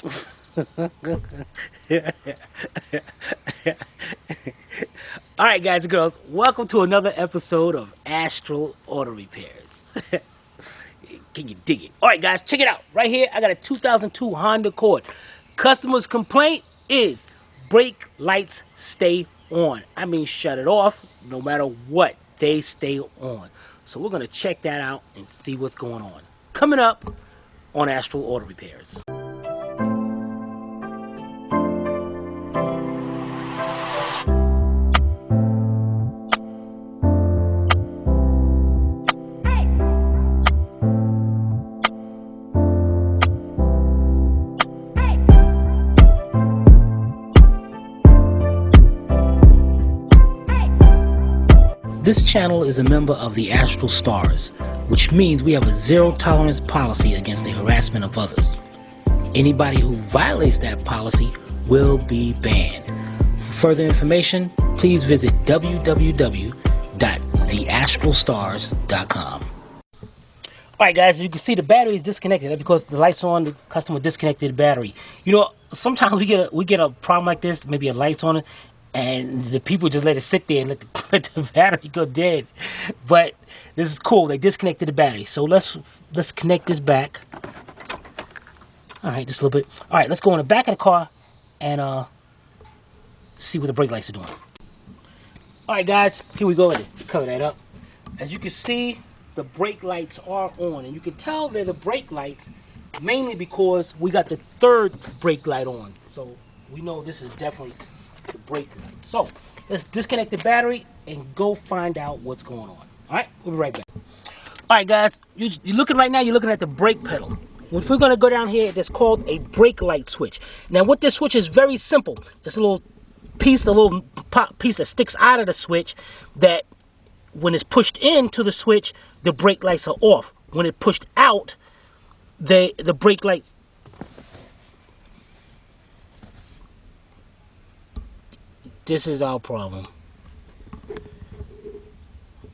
All right, guys and girls, welcome to another episode of Astral Auto Repairs. Can you dig it? All right, guys, check it out. Right here, I got a 2002 Honda Accord. Customer's complaint is brake lights stay on. I mean, shut it off. No matter what, they stay on. So we're going to check that out and see what's going on. Coming up on Astral Auto Repairs. This channel is a member of the Astral Stars, which means we have a zero tolerance policy against the harassment of others. Anybody who violates that policy will be banned. For further information, please visit www.theastralstars.com. Alright guys, as you can see, the battery is disconnected. That's because the light's on, the customer disconnected the battery. You know, sometimes we get a problem like this, maybe a light's on it, and the people just let it sit there and let the battery go dead. But this is cool. They disconnected the battery. So let's connect this back. All right, just a little bit. All right, let's go in the back of the car and see what the brake lights are doing. All right, guys, here we go. Let's cover that up. As you can see, the brake lights are on, and you can tell they're the brake lights mainly because we got the third brake light on. So we know this is definitely the brake light. So let's disconnect the battery and go find out what's going on. All right, we'll be right back. All right, guys, you're looking right now. You're looking at the brake pedal. If we're gonna go down here, it's called a brake light switch. Now, what this switch is very simple. It's a little piece that sticks out of the switch that, when it's pushed into the switch, the brake lights are off. When it's pushed out, the brake lights. This is our problem.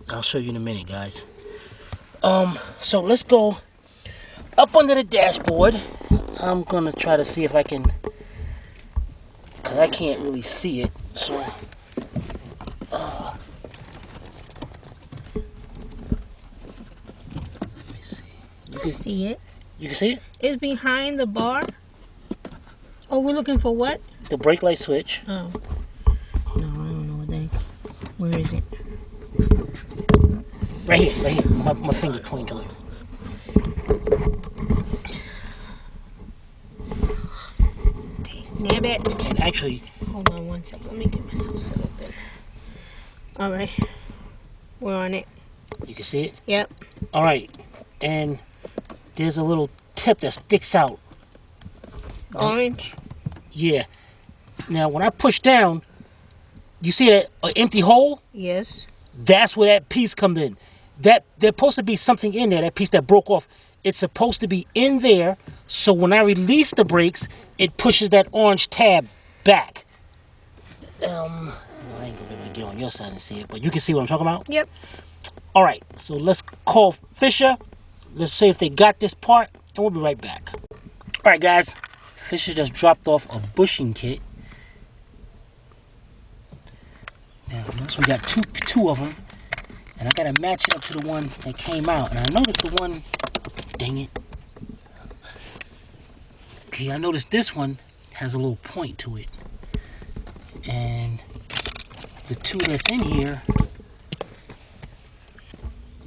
I'll show you in a minute, guys. So let's go up under the dashboard. I'm gonna try to see if I can, cause I can't really see it. So, let me see. You can see it. You can see it? It's behind the bar. Oh, we're looking for what? The brake light switch. Oh. No, I don't know what that. Where is it? Right here, right here. My finger pointing to it. Damn it. And actually, Hold on one second. Let me get myself set up there. All right. We're on it. you can see it? Yep. All right. And there's a little tip that sticks out. Orange. Yeah. Now, when I push down, you see that empty hole? Yes. That's where that piece comes in. There's supposed to be something in there, that piece that broke off. It's supposed to be in there, so when I release the brakes, it pushes that orange tab back. I ain't gonna be able to get on your side and see it, but you can see what I'm talking about? Yep. All right, so let's call Fisher. Let's see if they got this part, and we'll be right back. All right, guys. Fisher just dropped off a bushing kit. Now, notice we got two of them, and I gotta match it up to the one that came out. And I noticed the one, dang it. Okay, I noticed this one has a little point to it, and the two that's in here,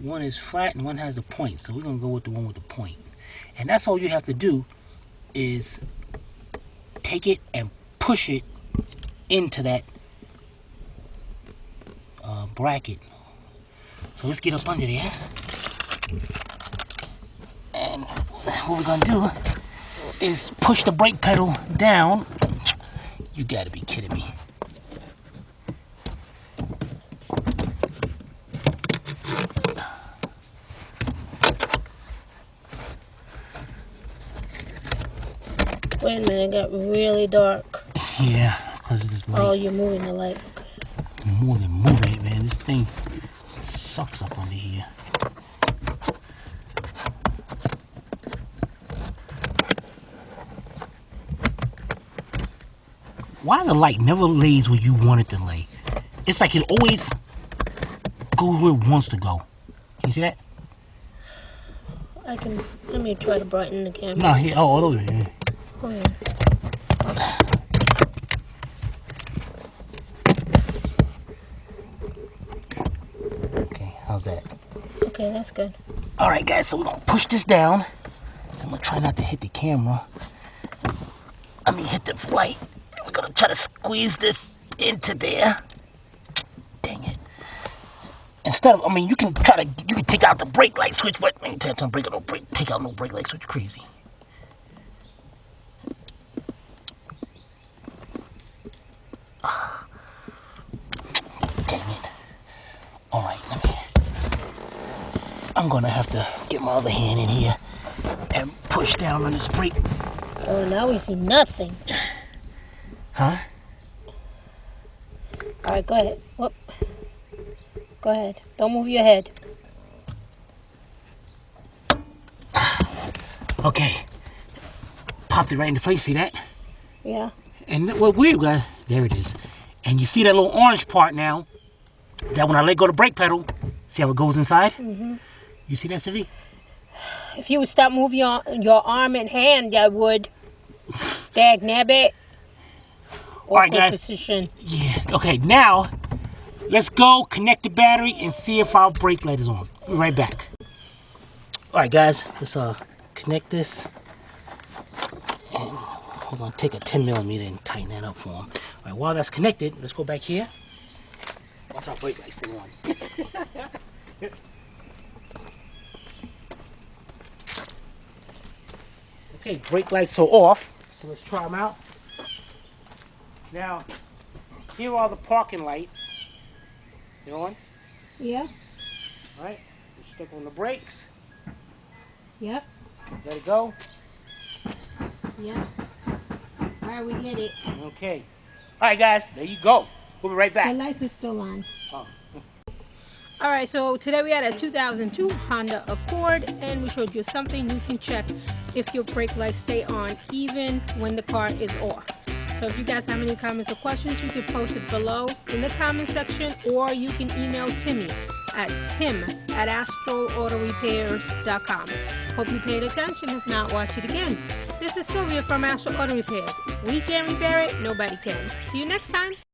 one is flat and one has a point. So we're gonna go with the one with the point, and that's all you have to do is take it and push it into that bracket. So let's get up under there, and what we're gonna do is push the brake pedal down. You gotta be kidding me. Wait a minute. It got really dark. Yeah, because of this light. Oh, you're moving the light. More than moving it, man. This thing sucks up under here. Why the light never lays where you want it to lay? It's like it always goes where it wants to go. Can you see that? Let me try to brighten the camera. No, here. Oh, all over here. Oh, yeah. Okay, how's that? Okay, that's good. All right, guys, so we're gonna push this down. I'm gonna try not to hit the camera. Hit the light. We're gonna try to squeeze this into there. Dang it. Instead of, you can take out the brake light switch, but I ain't trying to take out no brake light switch. Crazy. Dang it. All right, I'm gonna have to get my other hand in here and push down on this brake. Oh, now we see nothing. Huh? All right, go ahead. Whoop. Go ahead. Don't move your head. Okay. Popped it right into place. See that? Yeah. And what weird, guys? There it is. And you see that little orange part now? That when I let go of the brake pedal, see how it goes inside? Mm-hmm. You see that, Sylvie? If you would stop moving your arm and hand, I would. Dag nabbit. All right, guys. Position. Yeah. Okay, now let's go connect the battery and see if our brake light is on. We'll be right back. All right, guys. Let's connect this. And we're going to take a 10mm and tighten that up for him. All right, while that's connected, let's go back here. Watch our brake light stay on. Okay, brake lights are off, so let's try them out. Now, here are the parking lights. You on? Yeah. All right, stick on the brakes. Yep. Let it go. Yep. All right, we get it. Okay. All right, guys, there you go. We'll be right The back. lights are still on. Oh. All right, so today we had a 2002 Honda Accord, and we showed you something you can check if your brake lights stay on even when the car is off. So if you guys have any comments or questions, you can post it below in the comment section, or you can email Timmy at tim@astralautorepairs.com. Hope you paid attention. If not, watch it again. This is Sylvia from Astral Auto Repairs. We can't repair it, nobody can. See you next time.